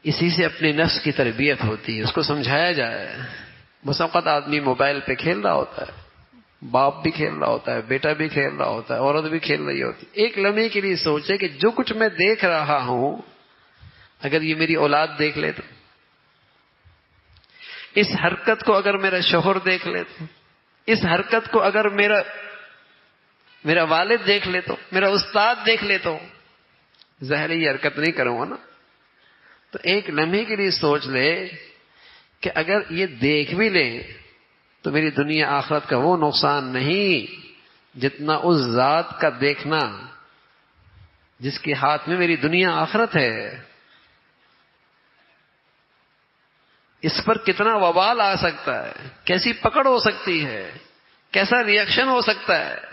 اسی سے اپنی نفس کی تربیت ہوتی ہے، اس کو سمجھایا جائے۔ بس اوقات آدمی موبائل پہ کھیل رہا ہوتا ہے، باپ بھی کھیل رہا ہوتا ہے، بیٹا بھی کھیل رہا ہوتا ہے، عورت بھی کھیل رہی ہوتی ہے۔ ایک لمحے کے لیے سوچے کہ جو کچھ میں دیکھ رہا ہوں اگر یہ میری اولاد دیکھ لے تو، اس حرکت کو اگر میرا شوہر دیکھ لے تو، اس حرکت کو اگر میرا والد دیکھ لے تو، میرا استاد دیکھ لے تو، ظاہر یہ حرکت نہیں کروں گا نا۔ تو ایک لمحے کے لیے سوچ لے کہ اگر یہ دیکھ بھی لیں تو میری دنیا آخرت کا وہ نقصان نہیں جتنا اس ذات کا دیکھنا جس کے ہاتھ میں میری دنیا آخرت ہے۔ اس پر کتنا وبال آ سکتا ہے، کیسی پکڑ ہو سکتی ہے، کیسا ریئیکشن ہو سکتا ہے۔